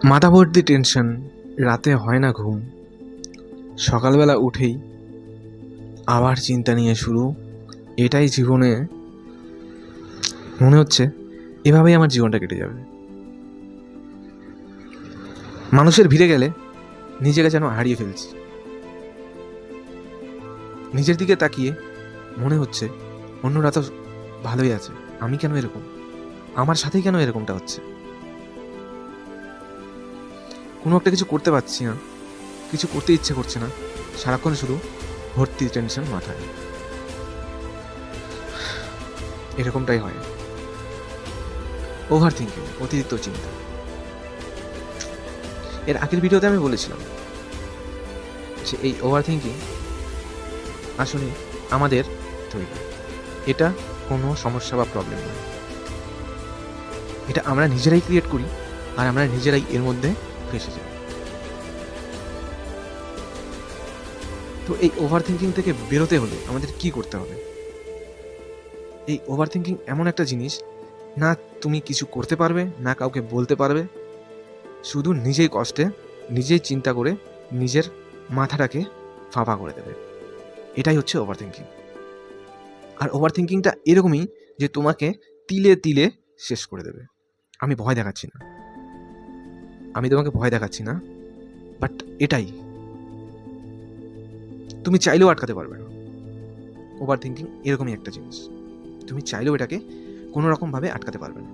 মাথা ভর্তি টেনশন, রাতে হয় না ঘুম, সকালবেলা উঠেই আবার চিন্তা নিয়ে শুরু। এটাই জীবনে মনে হচ্ছে এভাবেই আমার জীবনটা কেটে যাবে। মানুষের ভিড়ে গেলে নিজেকে যেন হারিয়ে ফেলছি। নিজের দিকে তাকিয়ে মনে হচ্ছে অন্যরা তো ভালোই আছে, আমি কেন এরকম, আমার সাথেই কেন এরকমটা হচ্ছে। কোনো একটা কিছু করতে পারছি না, কিছু করতে ইচ্ছে করছে না, সারাক্ষণ শুধু ভর্তি টেনশন মাথায়। এরকমটাই হয়, ওভার থিঙ্কিং, অতিরিক্ত চিন্তা। এর আগের ভিডিওতে আমি বলেছিলাম যে এই ওভার থিঙ্কিং আসলে আমাদের তৈরি, এটা কোনো সমস্যা বা প্রবলেম নয়, এটা আমরা নিজেরাই ক্রিয়েট করি আর আমরা নিজেরাই এর মধ্যে ফেসে যাই। তো এই ওভার থিঙ্কিং থেকে বেরোতে হলে আমাদের কি করতে হবে? এই ওভার থিঙ্কিং এমন একটা জিনিস, না তুমি কিছু করতে পারবে, না কাউকে বলতে পারবে, শুধু নিজেই কষ্টে, নিজেই চিন্তা করে নিজের মাথাটাকে ফাঁপা করে দেবে। এটাই হচ্ছে ওভার থিঙ্কিং। আর ওভার থিঙ্কিংটা এরকমই যে তোমাকে তিলে তিলে শেষ করে দেবে। আমি ভয় দেখাচ্ছি না, আমি তোমাকে ভয় দেখাচ্ছি না, বাট এটাই, তুমি চাইলেও আটকাতে পারবে না। ওভার থিঙ্কিং এরকমই একটা জিনিস, তুমি চাইলেও এটাকে কোনো রকমভাবে আটকাতে পারবে না।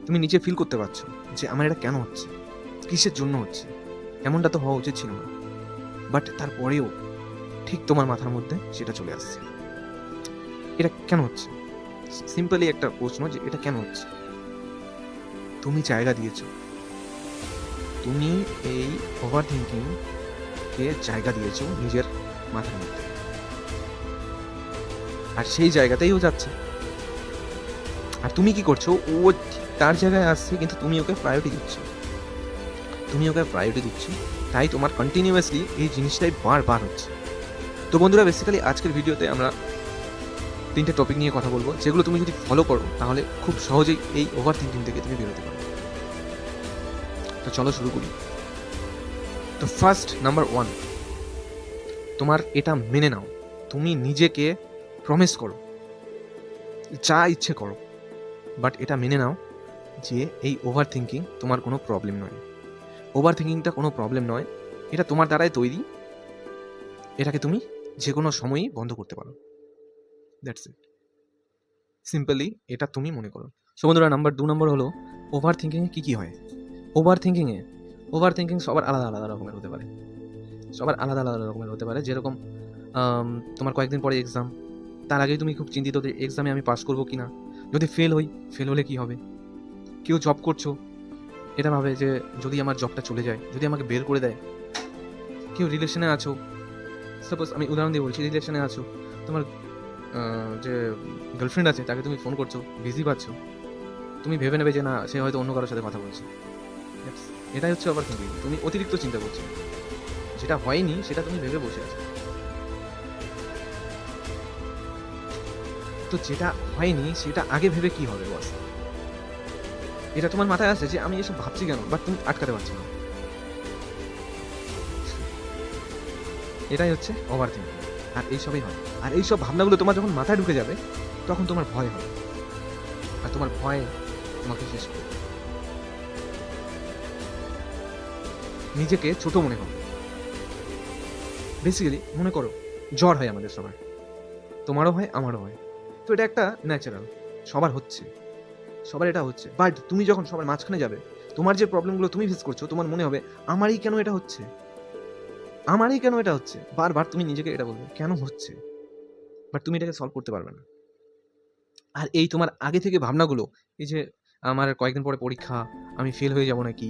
তুমি নিজে ফিল করতে পারছো যে আমার এটা কেন হচ্ছে, কিসের জন্য হচ্ছে, এমনটা তো হওয়া উচিত ছিল না, বাট তারপরেও ঠিক তোমার মাথার মধ্যে সেটা চলে আসছে। এটা কেন হচ্ছে? সিম্পলি একটা প্রশ্ন যে এটা কেন হচ্ছে। তুমি জায়গা দিয়েছো, তুমি এই ওভার থিঙ্কিং কে জায়গা দিয়েছো নিজের মাথার মধ্যে, আর সেই জায়গাতেই ও যাচ্ছে। আর তুমি কি করছো? ও তার জায়গায় আসছে, কিন্তু তুমি ওকে প্রায়োরিটি দিচ্ছ, তাই তোমার কন্টিনিউয়াসলি এই জিনিসটাই বারবার হচ্ছে। তো বন্ধুরা, বেসিক্যালি আজকের ভিডিওতে আমরা 3টে টপিক নিয়ে কথা বলবো, যেগুলো তুমি যদি ফলো করো তাহলে খুব সহজেই এই ওভার থিঙ্কিং থেকে তুমি বেরোতে পারো। তো চলো শুরু করি। তো ফার্স্ট, নাম্বার 1, তোমার এটা মেনে নাও, তুমি নিজেকে প্রমিস করো, যা ইচ্ছে করো, বাট এটা মেনে নাও যে এই ওভার থিঙ্কিং তোমার কোনো প্রবলেম নয়। ওভার থিঙ্কিংটা কোনো প্রবলেম নয়, এটা তোমার দ্বারাই তৈরি, এটাকে তুমি যে কোনো সময়ই বন্ধ করতে পারো। দ্যাটস ইট, সিম্পলি এটা তুমি মনে করো। সো বন্ধুরা, 2 নম্বর হলো ওভার থিঙ্কিংয়ে কী কী হয়। ওভার থিঙ্কিং সবার আলাদা আলাদা রকমের হতে পারে, যেরকম তোমার কয়েকদিন পরে এক্সাম, তার আগেই তুমি খুব চিন্তিত যে এক্সামে আমি পাস করবো কি না, যদি ফেল হলে কি হবে। কেউ জব করছো, এটা ভাবে যে যদি আমার জবটা চলে যায়, যদি আমাকে বের করে দেয়। কেউ রিলেশনে আছো, সাপোজ আমি উদাহরণ দিয়ে বলছি, রিলেশনে আছো, তোমার যে গার্লফ্রেন্ড আছে তাকে তুমি ফোন করছো, বিজি পাচ্ছ, তুমি ভেবে নেবে যে না, সে হয়তো অন্য কারোর সাথে কথা বলছে। এটাই হচ্ছে ওভার থিঙ্কিং, তুমি অতিরিক্ত চিন্তা করছো, যেটা হয়নি সেটা তুমি ভেবে বসে আছো। তো যেটা হয়নি সেটা আগে ভেবে কি হবে বস, এটা তোমার মাথায় আসছে যে আমি এসব ভাবছি কেন, বাট তুমি আটকাতে পারছো না। এটাই হচ্ছে ওভার থিঙ্কিং। আর এইসবই হয়, আর এইসব ভাবনাগুলো তোমার যখন মাথায় ঢুকে যাবে তখন তোমার ভয় হবে, আর তোমার ভয় তোমাকে শেষ করবে। নিজেকে ছোট মনে করো, বেসিক্যালি মনে করো জ্বর হয় আমাদের সবার, তোমারও হয় আমারও হয়, তো এটা একটা ন্যাচারাল, সবার এটা হচ্ছে। বাট তুমি যখন সবার মাঝখানে যাবে, তোমার যে প্রবলেমগুলো তুমি ফেস করছো, তোমার মনে হবে আমারই কেন এটা হচ্ছে, বারবার তুমি নিজেকে এটা বলবে কেন হচ্ছে, বাট তুমি এটাকে সলভ করতে পারবে না। আর এই তোমার আগে থেকে ভাবনাগুলো, এই যে আমার কয়েকদিন পরে পরীক্ষা, আমি ফেল হয়ে যাবো নাকি,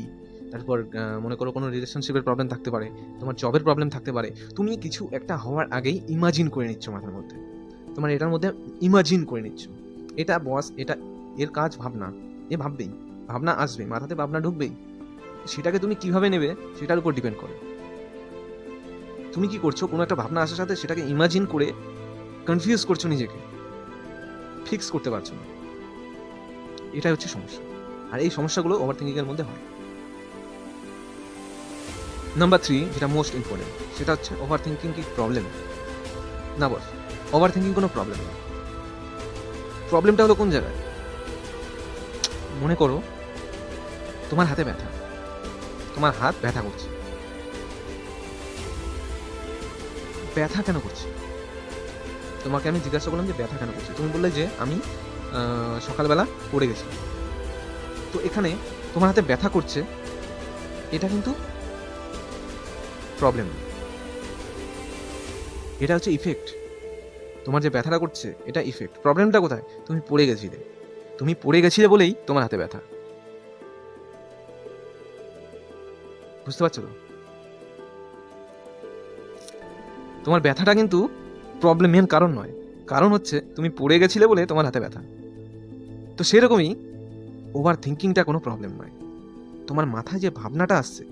তারপর মনে করো কোনো রিলেশনশিপের প্রবলেম থাকতে পারে, তোমার জবের প্রবলেম থাকতে পারে, তুমি কিছু একটা হওয়ার আগেই ইমাজিন করে নিচ্ছ মাথার মধ্যে, তোমার এটার মধ্যে ইমাজিন করে নিচ্ছ, এটা বস, এটা এর কাজ ভাবনা, ভাবনা আসবে মাথাতে, ভাবনা ঢুকবেই, সেটাকে তুমি কিভাবে নেবে সেটার উপর ডিপেন্ড করে। তুমি কি করছো, কোনো একটা ভাবনা আসার সাথে সেটাকে ইমাজিন করে কনফিউজ করছো, নিজেকে ফিক্স করতে পারছো না, এটাই হচ্ছে সমস্যা। আর এই সমস্যাগুলো ওভার থিঙ্কিংয়ের মধ্যে হয়। নাম্বার 3, যেটা মোস্ট ইম্পর্টেন্ট, সেটা হচ্ছে ওভার থিঙ্কিং কি প্রবলেম? না বস, ওভার থিঙ্কিং কোনো প্রবলেম না। প্রবলেমটা হলো কোন জায়গায়? মনে করো তোমার হাতে ব্যথা, তোমার হাত ব্যথা করছে। ব্যথা কেন করছে? তোমাকে আমি জিজ্ঞাসা করলাম যে ব্যথা কেন করছে, তুমি বললে যে আমি সকালবেলা পড়ে গেছি। তো এখানে তোমার হাতে ব্যথা করছে, এটা কিন্তু প্রবলেম না, এটা হচ্ছে ইফেক্ট। তোমার যে ব্যথাটা করছে এটা ইফেক্ট। প্রবলেমটা কোথায়? তুমি পড়ে গেছিলে, তুমি পড়ে গেছিলে বলেই তোমার হাতে ব্যথা। বুঝতে পারছো তো? তোমার ব্যথাটা কিন্তু প্রবলেম মেন কারণ নয়, কারণ হচ্ছে তুমি পড়ে গেছিলে বলে তোমার হাতে ব্যথা। তো সেরকমই ওভার থিঙ্কিংটা কোনো প্রবলেম নয়, তোমার মাথায় যে ভাবনাটা আসছে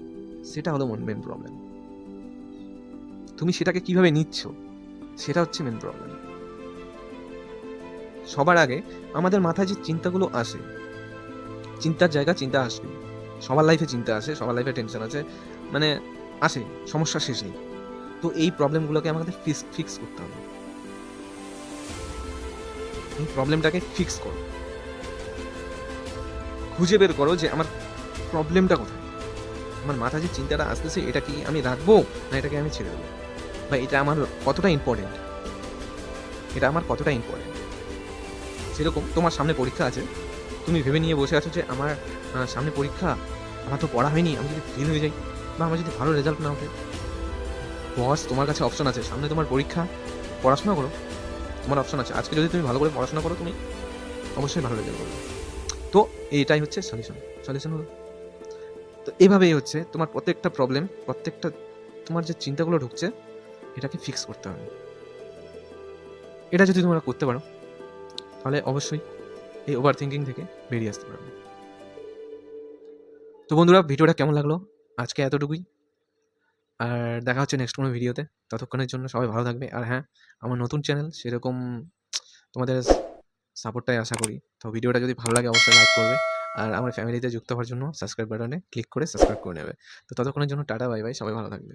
সেটা হলো মেন প্রবলেম। তুমি সেটাকে কিভাবে নিচ্ছ সেটা হচ্ছে মেন প্রবলেম। সবার আগে আমাদের মাথায় যে চিন্তাগুলো আসে, চিন্তার জায়গা চিন্তা আসবে, সবার লাইফে চিন্তা আসে, সবার লাইফে টেনশন আছে, মানে আসে, সমস্যা শেষ নেই। তো এই প্রবলেমগুলোকে আমাদের ফিক্স করতে হবে। এই প্রবলেমটাকে ফিক্স করো, খুঁজে বের করো যে আমার প্রবলেমটা কোথায়। আমার মাথায় যে চিন্তাটা আসতেছে এটা কি আমি রাখবো না এটাকে আমি ছেড়ে দেবো, বা এটা আমার কতটা ইম্পর্টেন্ট, এটা আমার কতটা ইম্পর্টেন্ট। সেরকম তোমার সামনে পরীক্ষা আছে, তুমি ভেবে নিয়ে বসে আছো যে আমার সামনে পরীক্ষা, আমার তো পড়া হয়নি, আমি যদি ফেল হয়ে যাই বা আমার যদি ভালো রেজাল্ট না ওঠে। বস, তোমার কাছে অপশন আছে, সামনে তোমার পরীক্ষা, পড়াশোনা করো। তোমার অপশন আছে, আজকে যদি তুমি ভালো করে পড়াশোনা করো তুমি অবশ্যই ভালো রেজাল্ট করবে। তো এইটাই হচ্ছে সলিউশন হলো। তো এভাবেই হচ্ছে তোমার প্রত্যেকটা প্রবলেম, প্রত্যেকটা তোমার যে চিন্তাগুলো ঢুকছে এটাকে ফিক্স করতে হবে। এটা যদি তোমরা করতে পারো তাহলে অবশ্যই এই ওভার থিঙ্কিং থেকে বেরিয়ে আসতে পারবে। তো বন্ধুরা, ভিডিওটা কেমন লাগলো আজকে এতটুকুই, আর দেখা হচ্ছে নেক্সট কোনো ভিডিওতে। ততক্ষণের জন্য সবাই ভালো থাকবে। আর হ্যাঁ, আমার নতুন চ্যানেল, সেরকম তোমাদের সাপোর্টটাই আশা করি। তো ভিডিওটা যদি ভালো লাগে অবশ্যই লাইক করবে, আর আমার ফ্যামিলিতে যুক্ত হওয়ার জন্য সাবস্ক্রাইব বাটনে ক্লিক করে সাবস্ক্রাইব করে নেবে। তো ততক্ষণের জন্য টাটা, বাই বাই, সবাই ভালো থাকবে।